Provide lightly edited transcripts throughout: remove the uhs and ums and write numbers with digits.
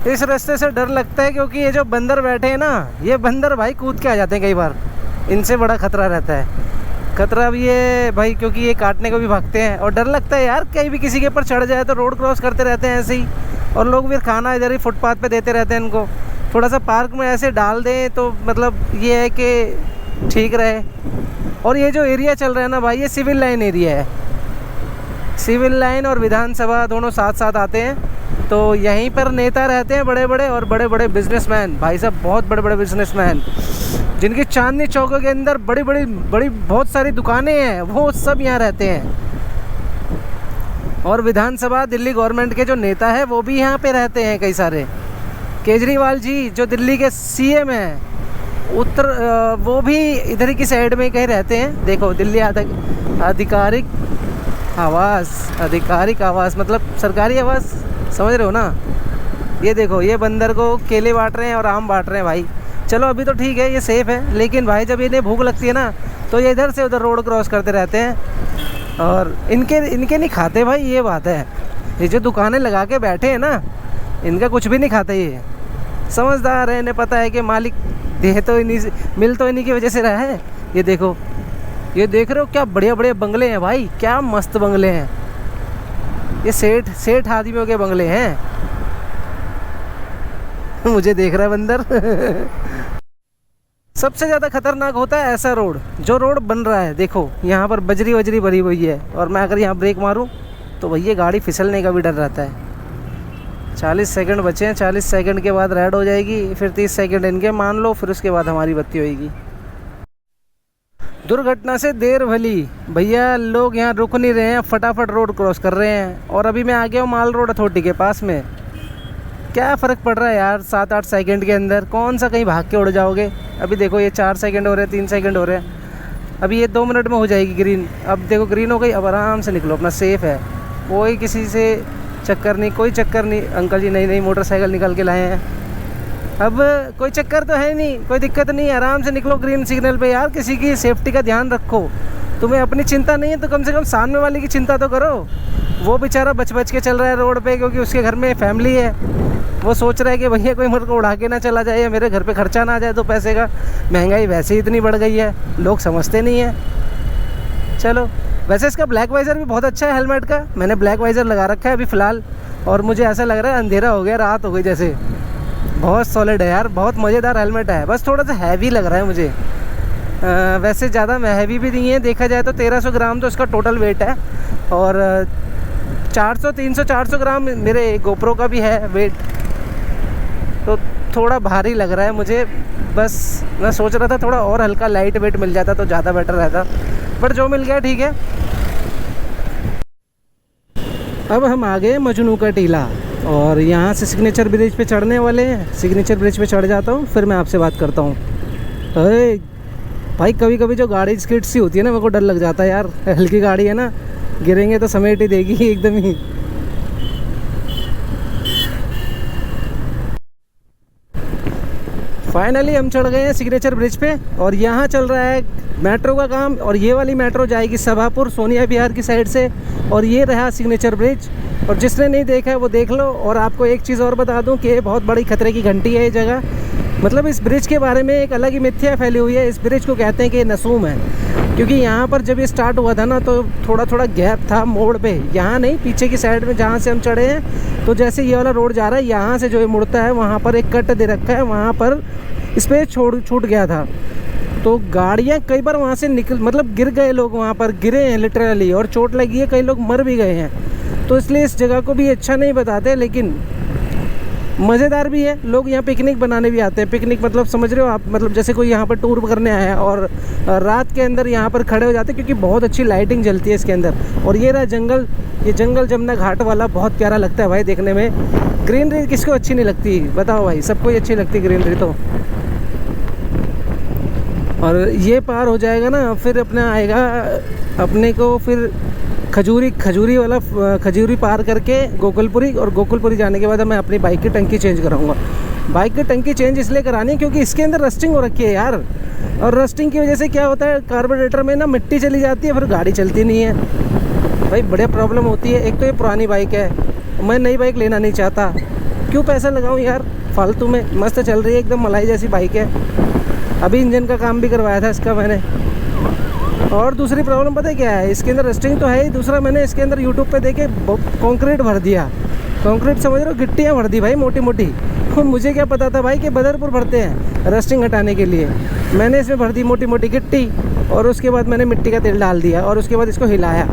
इस रास्ते से डर लगता है क्योंकि ये जो बंदर बैठे हैं ना, ये बंदर भाई कूद के आ जाते हैं कई बार। इनसे बड़ा खतरा रहता है। खतरा भी है भाई क्योंकि ये काटने को भी भागते हैं और डर लगता है यार, कहीं भी किसी के ऊपर चढ़ जाए तो। रोड क्रॉस करते रहते हैं ऐसे ही, और लोग फिर खाना इधर ही फुटपाथ पे देते रहते हैं इनको। थोड़ा सा पार्क में ऐसे डाल दें तो मतलब ये है कि ठीक रहे। और ये जो एरिया चल रहा है ना भाई, ये सिविल लाइन एरिया है। सिविल लाइन और विधानसभा दोनों साथ साथ आते हैं, तो यहीं पर नेता रहते हैं बड़े बड़े, और बड़े बड़े बिजनेसमैन भाई साहब, बहुत बड़े बड़े बिजनेसमैन, जिनकी चांदनी चौक के अंदर बड़ी बहुत सारी दुकानें हैं, वो सब यहाँ रहते हैं। और विधानसभा दिल्ली गवर्नमेंट के जो नेता है वो भी यहाँ पे रहते हैं कई सारे। केजरीवाल जी जो दिल्ली के सीएम हैं, वो भी इधर ही की साइड में कहीं रहते हैं। देखो दिल्ली आधिकारिक आवास मतलब सरकारी आवास, समझ रहे हो ना। ये देखो, ये बंदर को केले बांट रहे हैं और आम बांट रहे हैं भाई। चलो अभी तो ठीक है, ये सेफ़ है, लेकिन भाई जब इन्हें भूख लगती है ना तो ये इधर से उधर रोड क्रॉस करते रहते हैं। और इनके नहीं खाते भाई, ये बात है। ये जो दुकानें लगा के बैठे हैं ना, इनका कुछ भी नहीं खाते। ये समझदार है, इन्हें पता है कि मालिक दे तो इन्हीं से, मिल तो इन्हीं की वजह से रहा है। ये देखो, ये देख रहे हो क्या बढ़िया बढ़िया बंगले हैं भाई, क्या मस्त बंगले हैं। ये सेठ आदमियों के बंगले हैं। मुझे देख रहा है बंदर। सबसे ज़्यादा खतरनाक होता है ऐसा रोड, जो रोड बन रहा है। देखो यहाँ पर बजरी भरी हुई है, और मैं अगर यहाँ ब्रेक मारूँ तो भैया गाड़ी फिसलने का भी डर रहता है। 40 सेकंड बचे हैं, 40 सेकंड के बाद रेड हो जाएगी, फिर 30 सेकंड इनके मान लो, फिर उसके बाद हमारी बत्ती होएगी। दुर्घटना से देर भली भैया, लोग यहाँ रुक नहीं रहे हैं, फटाफट रोड क्रॉस कर रहे हैं। और अभी मैं आ गया हूँ माल रोड अथॉरिटी के पास में। क्या फ़र्क पड़ रहा है यार 7-8 सेकंड के अंदर, कौन सा कहीं भाग के उड़ जाओगे। अभी देखो ये 4 सेकंड हो रहे हैं, 3 सेकंड हो रहे हैं, अभी ये 2 मिनट में हो जाएगी ग्रीन। अब देखो ग्रीन हो गई, अब आराम से निकलो, अपना सेफ़ है, कोई किसी से चक्कर नहीं, कोई चक्कर नहीं। अंकल जी नई मोटरसाइकिल निकाल के लाए हैं, अब कोई चक्कर तो है नहीं, कोई दिक्कत नहीं, आराम से निकलो ग्रीन सिग्नल पे। यार किसी की सेफ्टी का ध्यान रखो। तुम्हें अपनी चिंता नहीं है तो कम से कम सामने वाले की चिंता तो करो। वो बेचारा बच के चल रहा है रोड पे, क्योंकि उसके घर में फैमिली है। वो सोच रहा है कि भैया कोई मेरे को उड़ा के ना चला जाए, या मेरे घर पे खर्चा ना आ जाए। तो पैसे का महंगाई वैसे ही इतनी बढ़ गई है, लोग समझते नहीं हैं। चलो, वैसे इसका ब्लैक वाइज़र भी बहुत अच्छा है हेलमेट का। मैंने ब्लैक वाइज़र लगा रखा है अभी फ़िलहाल, और मुझे ऐसा लग रहा है अंधेरा हो गया, रात हो गई जैसे। बहुत सॉलिड है यार, बहुत मज़ेदार हेलमेट है। बस थोड़ा सा हैवी लग रहा है मुझे। वैसे ज़्यादा हैवी भी नहीं है, देखा जाए तो 1300 ग्राम तो इसका टोटल वेट है, और 400 ग्राम मेरे गोप्रो का भी है वेट। तो थोड़ा भारी लग रहा है मुझे। बस मैं सोच रहा था थोड़ा और हल्का लाइट वेट मिल जाता तो ज़्यादा बेटर रहता, बट जो मिल गया ठीक है। अब हम आ गए मजनू का टीला, और यहाँ से सिग्नेचर ब्रिज पे चढ़ने वाले हैं। सिग्नेचर ब्रिज पे चढ़ जाता हूँ, फिर मैं आपसे बात करता हूँ। अरे भाई, कभी कभी जो गाड़ी स्किड सी होती है ना, मेरे को डर लग जाता है यार। हल्की गाड़ी है ना, गिरेंगे तो समेट ही देगी एकदम ही। फाइनली हम चढ़ गए हैं सिग्नेचर ब्रिज पे, और यहाँ चल रहा है मेट्रो का काम। और ये वाली मेट्रो जाएगी सभापुर सोनिया विहार की साइड से, और ये रहा सिग्नेचर ब्रिज। और जिसने नहीं देखा है वो देख लो। और आपको एक चीज़ और बता दूं कि ये बहुत बड़ी खतरे की घंटी है ये जगह। मतलब इस ब्रिज के बारे में एक अलग ही मिथ्या फैली हुई है। इस ब्रिज को कहते हैं कि ये नसूम है, क्योंकि यहाँ पर जब ये स्टार्ट हुआ था ना, तो थोड़ा गैप था मोड़ पे। यहाँ नहीं, पीछे की साइड में जहाँ से हम चढ़े हैं, तो जैसे ये वाला रोड जा रहा है, यहाँ से जो ये मुड़ता है, वहाँ पर एक कट दे रखा है, वहाँ पर स्पेस छूट गया था। तो गाड़ियाँ कई बार वहाँ से मतलब गिर गए लोग, वहाँ पर गिरे हैं लिटरली, और चोट लगी है, कई लोग मर भी गए हैं। तो इसलिए इस जगह को भी अच्छा नहीं बताते, लेकिन मज़ेदार भी है। लोग यहाँ पिकनिक बनाने भी आते हैं। पिकनिक मतलब समझ रहे हो आप, मतलब जैसे कोई यहाँ पर टूर करने आया है और रात के अंदर यहाँ पर खड़े हो जाते हैं, क्योंकि बहुत अच्छी लाइटिंग जलती है इसके अंदर। और ये रहा जंगल, ये जंगल जमुना घाट वाला बहुत प्यारा लगता है भाई देखने में। ग्रीनरी किसको अच्छी नहीं लगती बताओ भाई, सबको ही अच्छी लगती ग्रीनरी तो। और ये पार हो जाएगा ना, फिर अपना आएगा अपने को फिर खजूरी पार करके गोकुलपुरी। और गोकुलपुरी जाने के बाद मैं अपनी बाइक की टंकी चेंज कराऊंगा। बाइक की टंकी चेंज इसलिए करानी है क्योंकि इसके अंदर रस्टिंग हो रखी है यार, और रस्टिंग की वजह से क्या होता है, कार्बोरेटर में ना मिट्टी चली जाती है, फिर गाड़ी चलती नहीं है भाई, बढ़िया प्रॉब्लम होती है। एक तो ये पुरानी बाइक है, मैं नई बाइक लेना नहीं चाहता, क्यों पैसा लगाऊं यार फालतू में। मस्त चल रही है एकदम मलाई जैसी बाइक है। अभी इंजन का काम भी करवाया था इसका मैंने। और दूसरी प्रॉब्लम पता है क्या है, इसके अंदर रस्टिंग तो है ही, दूसरा मैंने इसके अंदर यूट्यूब पे देखे कंक्रीट भर दिया। कंक्रीट समझ रहे हो, गिट्टियाँ भर दी भाई मोटी मोटी। मुझे क्या पता था भाई कि बदरपुर भरते हैं रस्टिंग हटाने के लिए। मैंने इसमें भर दी मोटी मोटी गिट्टी और उसके बाद मैंने मिट्टी का तेल डाल दिया और उसके बाद इसको हिलाया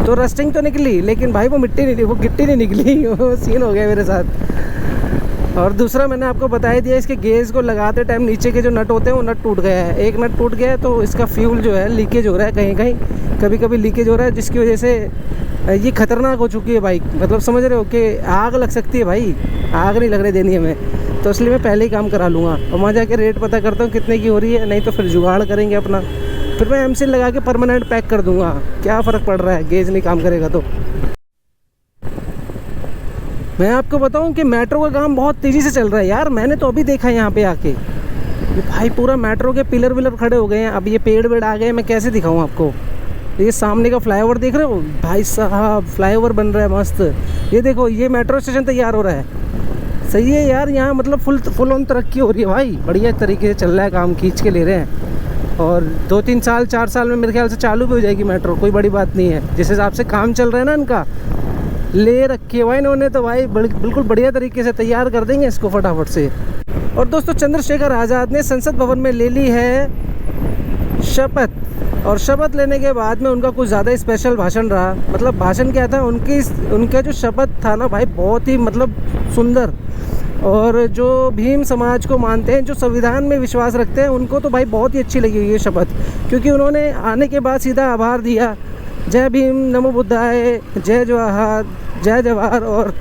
तो रस्टिंग तो निकली, लेकिन भाई वो मिट्टी नहीं, वो गिट्टी नहीं निकली। वो सीन हो गया मेरे साथ। और दूसरा मैंने आपको बता ही दिया, इसके गेज को लगाते टाइम नीचे के जो नट होते हैं वो नट टूट गया है। एक नट टूट गया है तो इसका फ्यूल जो है लीकेज हो रहा है, कहीं कहीं कभी कभी लीकेज हो रहा है, जिसकी वजह से ये खतरनाक हो चुकी है बाइक। मतलब समझ रहे हो कि आग लग सकती है भाई, आग नहीं लगने देनी हमें। तो इसलिए मैं पहले ही काम करा लूँगा और वहाँ जाके रेट पता करता हूँ कितने की हो रही है, नहीं तो फिर जुगाड़ करेंगे अपना। फिर मैं एमसील लगा के परमानेंट पैक कर दूँगा, क्या फ़र्क पड़ रहा है गेज नहीं काम करेगा तो। मैं आपको बताऊं कि मेट्रो का काम बहुत तेज़ी से चल रहा है यार। मैंने तो अभी देखा यहाँ पे आके, ये भाई पूरा मेट्रो के पिलर विलर खड़े हो गए हैं। अब ये पेड़ वेड़ आ गए, मैं कैसे दिखाऊं आपको। ये सामने का फ्लाईओवर देख रहे हो भाई साहब, फ्लाईओवर बन रहा है मस्त। ये देखो ये मेट्रो स्टेशन तैयार हो रहा है। सही है यार, यहाँ मतलब फुल ऑन तरक्की हो रही है भाई, बढ़िया तरीके से चल रहा है काम, खींच के ले रहे हैं। और 2-3 साल 4 साल में मेरे ख्याल से चालू भी हो जाएगी मेट्रो, कोई बड़ी बात नहीं है। जिस हिसाब से काम चल रहा है ना इनका, ले रखे हुआ इन्होंने तो भाई बिल्कुल बढ़िया तरीके से तैयार कर देंगे इसको फटाफट से। और दोस्तों चंद्रशेखर आज़ाद ने संसद भवन में ले ली है शपथ। और शपथ लेने के बाद में उनका कुछ ज़्यादा स्पेशल भाषण रहा। मतलब भाषण क्या था, उनका जो शपथ था ना भाई, बहुत ही मतलब सुंदर। और जो भीम समाज को मानते हैं, जो संविधान में विश्वास रखते हैं, उनको तो भाई बहुत ही अच्छी लगी हुई है शपथ। क्योंकि उन्होंने आने के बाद सीधा आभार दिया, जय भीम, नमो बुद्धाय, जय जवाहर, जय जवाहर। और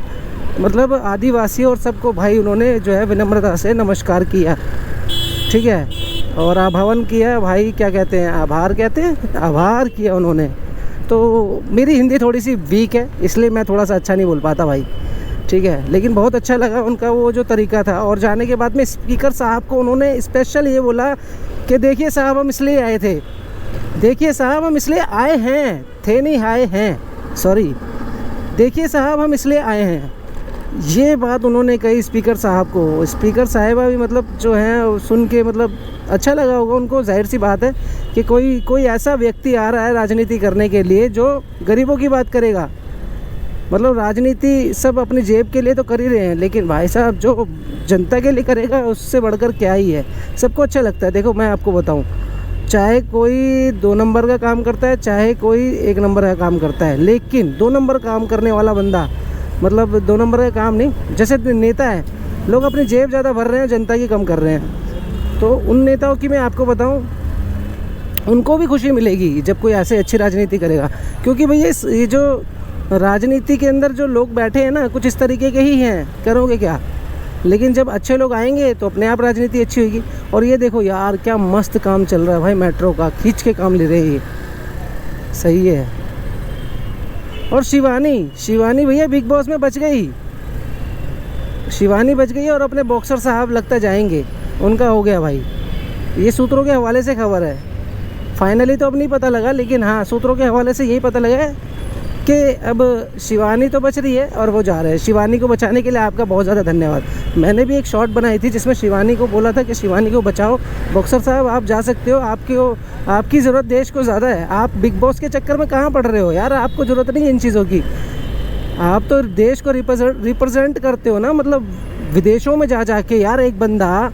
मतलब आदिवासी और सबको भाई उन्होंने जो है विनम्रता से नमस्कार किया, ठीक है। और आभावन किया भाई, क्या कहते हैं, आभार कहते हैं, आभार किया उन्होंने। तो मेरी हिंदी थोड़ी सी वीक है, इसलिए मैं थोड़ा सा अच्छा नहीं बोल पाता भाई, ठीक है। लेकिन बहुत अच्छा लगा उनका वो जो तरीका था। और जाने के बाद में स्पीकर साहब को उन्होंने स्पेशल ये बोला कि देखिए साहब हम इसलिए आए थे, देखिए साहब हम इसलिए आए हैं, थे नहीं आए हैं, सॉरी, देखिए साहब हम इसलिए आए हैं। ये बात उन्होंने कही स्पीकर साहब को। स्पीकर साहिबा भी मतलब जो हैं सुन के मतलब अच्छा लगा होगा उनको। जाहिर सी बात है कि कोई ऐसा व्यक्ति आ रहा है राजनीति करने के लिए जो गरीबों की बात करेगा। मतलब राजनीति सब अपनी जेब के लिए तो कर ही रहे हैं, लेकिन भाई साहब जो जनता के लिए करेगा उससे बढ़कर क्या ही है। सबको अच्छा लगता है। देखो मैं आपको बताऊं, चाहे कोई 2 नंबर का काम करता है, चाहे कोई 1 नंबर का काम करता है, लेकिन 2 नंबर काम करने वाला बंदा, मतलब 2 नंबर का काम नहीं, जैसे नेता है, लोग अपनी जेब ज़्यादा भर रहे हैं, जनता की कम कर रहे हैं। तो उन नेताओं की मैं आपको बताऊं, उनको भी खुशी मिलेगी जब कोई ऐसे अच्छी राजनीति करेगा। क्योंकि भैया ये जो राजनीति के अंदर जो लोग बैठे हैं ना, कुछ इस तरीके के ही हैं, करोगे क्या। लेकिन जब अच्छे लोग आएंगे तो अपने आप राजनीति अच्छी होगी। और ये देखो यार क्या मस्त काम चल रहा है भाई, मेट्रो का खींच के काम ले रहे हैं, सही है। और शिवानी भैया बिग बॉस में बच गई, शिवानी बच गई और अपने बॉक्सर साहब लगता जाएंगे, उनका हो गया भाई। ये सूत्रों के हवाले से खबर है, फाइनली तो अब नहीं पता लगा, लेकिन हाँ सूत्रों के हवाले से यही पता लगा है कि अब शिवानी तो बच रही है और वो जा रहे हैं। शिवानी को बचाने के लिए आपका बहुत ज़्यादा धन्यवाद। मैंने भी एक शॉट बनाई थी जिसमें शिवानी को बोला था कि शिवानी को बचाओ, बॉक्सर साहब आप जा सकते हो, आपकी ज़रूरत देश को ज़्यादा है। आप बिग बॉस के चक्कर में कहाँ पड़ रहे हो यार, आपको ज़रूरत नहीं है इन चीज़ों की। आप तो देश को रिप्रेजेंट करते हो ना, मतलब विदेशों में जा के यार एक बंदा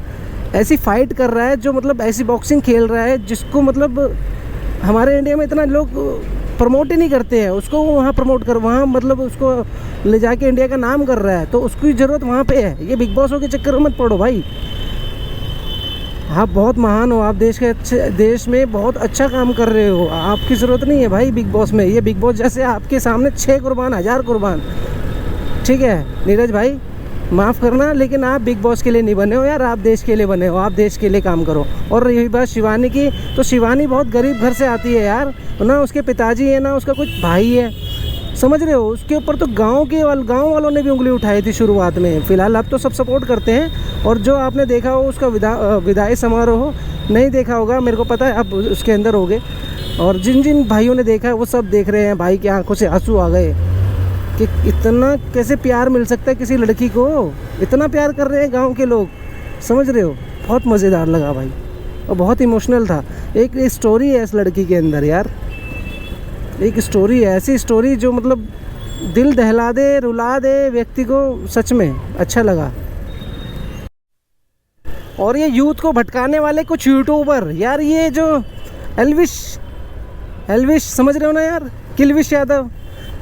ऐसी फाइट कर रहा है, जो मतलब ऐसी बॉक्सिंग खेल रहा है जिसको मतलब हमारे इंडिया में इतना लोग प्रमोट ही नहीं करते हैं, उसको वहाँ प्रमोट कर, वहाँ मतलब उसको ले जाके इंडिया का नाम कर रहा है, तो उसकी ज़रूरत वहाँ पे है। ये बिग बॉसों के चक्कर में मत पड़ो भाई, आप बहुत महान हो, आप देश में बहुत अच्छा काम कर रहे हो, आपकी ज़रूरत नहीं है भाई बिग बॉस में। ये बिग बॉस जैसे आपके सामने 6 कुर्बान 1000 कुर्बान, ठीक है नीरज भाई माफ़ करना, लेकिन आप बिग बॉस के लिए नहीं बने हो यार, आप देश के लिए बने हो, आप देश के लिए काम करो। और रही बात शिवानी की, तो शिवानी बहुत गरीब घर से आती है यार, ना उसके पिताजी है ना उसका कुछ भाई है, समझ रहे हो। उसके ऊपर तो गांव वालों ने भी उंगली उठाई थी शुरुआत में, फ़िलहाल अब तो सब सपोर्ट करते हैं। और जो आपने देखा हो उसका विदाई समारोह, नहीं देखा होगा मेरे को पता है, अब उसके अंदर हो गए। और जिन भाइयों ने देखा है वो सब देख रहे हैं, भाई की आंखों से आंसू आ गए कि इतना कैसे प्यार मिल सकता है किसी लड़की को, इतना प्यार कर रहे हैं गांव के लोग, समझ रहे हो। बहुत मज़ेदार लगा भाई और बहुत इमोशनल था। एक स्टोरी है इस लड़की के अंदर यार, एक स्टोरी है, ऐसी स्टोरी जो मतलब दिल दहला दे, रुला दे व्यक्ति को, सच में अच्छा लगा। और ये यूथ को भटकाने वाले कुछ यूट्यूबर यार, ये जो एल्विश समझ रहे हो ना यार, किल्विश यादव,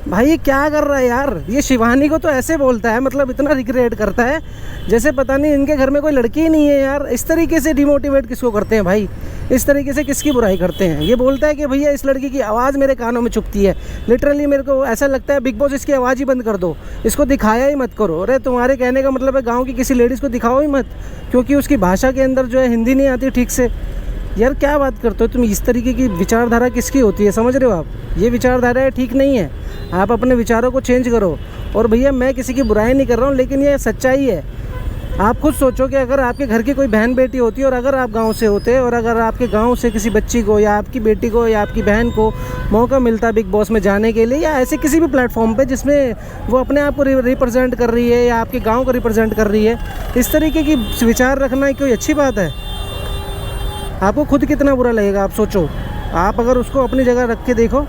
भाई ये क्या कर रहा है यार। ये शिवानी को तो ऐसे बोलता है, मतलब इतना रिग्रेट करता है जैसे पता नहीं इनके घर में कोई लड़की ही नहीं है यार। इस तरीके से डिमोटिवेट किसको करते हैं भाई, इस तरीके से किसकी बुराई करते हैं। ये बोलता है कि भैया इस लड़की की आवाज़ मेरे कानों में चुभती है, लिटरली मेरे को ऐसा लगता है बिग बॉस इसकी आवाज़ ही बंद कर दो, इसको दिखाया ही मत करो। अरे तुम्हारे कहने का मतलब है गाँव की किसी लेडीज़ को दिखाओ ही मत, क्योंकि उसकी भाषा के अंदर जो है हिंदी नहीं आती ठीक से। यार क्या बात करते हो तुम, इस तरीके की विचारधारा किसकी होती है, समझ रहे हो आप। ये विचारधारा ठीक नहीं है, आप अपने विचारों को चेंज करो। और भैया मैं किसी की बुराई नहीं कर रहा हूँ, लेकिन ये सच्चाई है। आप खुद सोचो कि अगर आपके घर की कोई बहन बेटी होती और अगर आप गांव से होते और अगर आपके गांव से किसी बच्ची को या आपकी बेटी को या आपकी बहन को मौका मिलता बिग बॉस में जाने के लिए, या ऐसे किसी भी प्लेटफॉर्म पे जिसमें वो अपने आप को रिप्रेजेंट कर रही है या आपके गाँव को रिप्रेजेंट कर रही है, इस तरीके की विचार रखना कोई अच्छी बात है। आपको खुद कितना बुरा लगेगा, आप सोचो। आप अगर उसको अपनी जगह रख के देखो,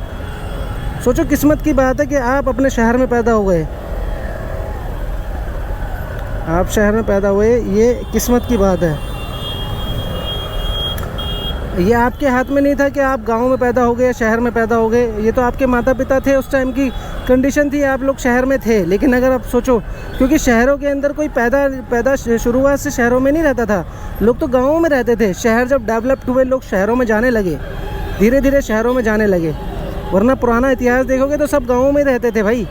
सोचो किस्मत की बात है कि आप अपने शहर में पैदा हो गए, आप शहर में पैदा हुए, ये किस्मत की बात है। ये आपके हाथ में नहीं था कि आप गांव में पैदा हो गए या शहर में पैदा हो गए, ये तो आपके माता पिता थे, उस टाइम की कंडीशन थी, आप लोग शहर में थे। लेकिन अगर आप सोचो, क्योंकि शहरों के अंदर कोई पैदा शुरुआत से शहरों में नहीं रहता था, लोग तो गाँवों में रहते थे। शहर जब डेवलप्ड हुए लोग शहरों में जाने लगे, धीरे धीरे शहरों में जाने लगे, वरना पुराना इतिहास देखोगे तो सब गाँवों में रहते थे भाई,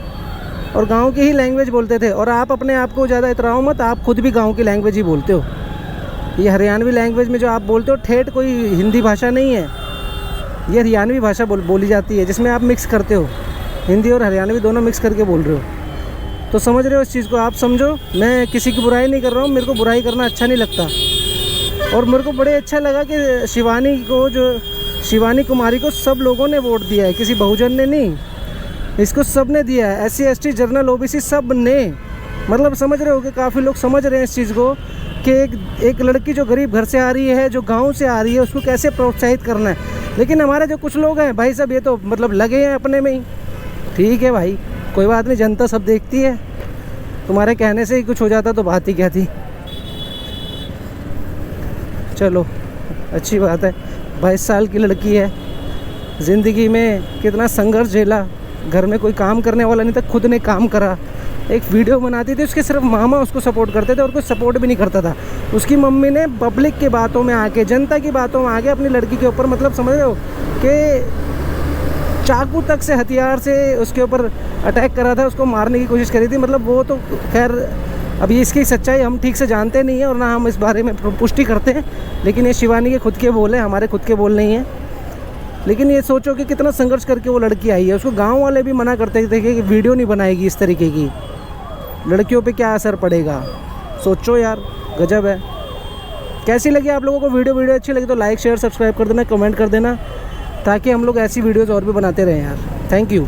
और गांव की ही लैंग्वेज बोलते थे। और आप अपने आप को ज़्यादा इतराओ मत, आप खुद भी गांव की लैंग्वेज ही बोलते हो। ये हरियाणवी लैंग्वेज में जो आप बोलते हो ठेठ कोई हिंदी भाषा नहीं है, ये हरियाणवी भाषा बोली जाती है, जिसमें आप मिक्स करते हो, हिंदी और हरियाणवी दोनों मिक्स करके बोल रहे हो। तो समझ रहे हो इस चीज़ को, आप समझो। मैं किसी की बुराई नहीं कर रहा हूँ, मेरे को बुराई करना अच्छा नहीं लगता। और मेरे को बड़े अच्छा लगा कि शिवानी कुमारी को सब लोगों ने वोट दिया है, किसी बहुजन ने नहीं, इसको सब ने दिया है। SC ST जनरल OBC सब ने, मतलब समझ रहे हो कि काफ़ी लोग समझ रहे हैं इस चीज़ को कि एक लड़की जो गरीब घर से आ रही है, जो गांव से आ रही है, उसको कैसे प्रोत्साहित करना है। लेकिन हमारे जो कुछ लोग हैं भाई साहब, ये तो मतलब लगे हैं अपने में ही। ठीक है भाई, कोई बात नहीं, जनता सब देखती है, तुम्हारे कहने से ही कुछ हो जाता तो बात ही क्या थी। चलो अच्छी बात है, 22 साल की लड़की है, ज़िंदगी में कितना संघर्ष झेला, घर में कोई काम करने वाला नहीं था, खुद ने काम करा। एक वीडियो बनाती थी, उसके सिर्फ मामा उसको सपोर्ट करते थे और कोई सपोर्ट भी नहीं करता था। उसकी मम्मी ने पब्लिक के बातों में आके, जनता की बातों में आके अपनी लड़की के ऊपर, मतलब समझ रहे हो कि चाकू तक से, हथियार से उसके ऊपर अटैक करा था, उसको मारने की कोशिश करी थी। मतलब वो तो खैर अभी इसकी सच्चाई हम ठीक से जानते नहीं हैं और ना हम इस बारे में पुष्टि करते हैं, लेकिन ये शिवानी के खुद के बोल हैं, हमारे खुद के बोल नहीं हैं। लेकिन ये सोचो कि कितना संघर्ष करके वो लड़की आई है। उसको गांव वाले भी मना करते थे कि वीडियो नहीं बनाएगी इस तरीके की, लड़कियों पे क्या असर पड़ेगा। सोचो यार, गजब है। कैसी लगी आप लोगों को वीडियो अच्छी लगी तो लाइक शेयर सब्सक्राइब कर देना, कमेंट कर देना, ताकि हम लोग ऐसी वीडियोज़ और भी बनाते रहें यार। Thank you.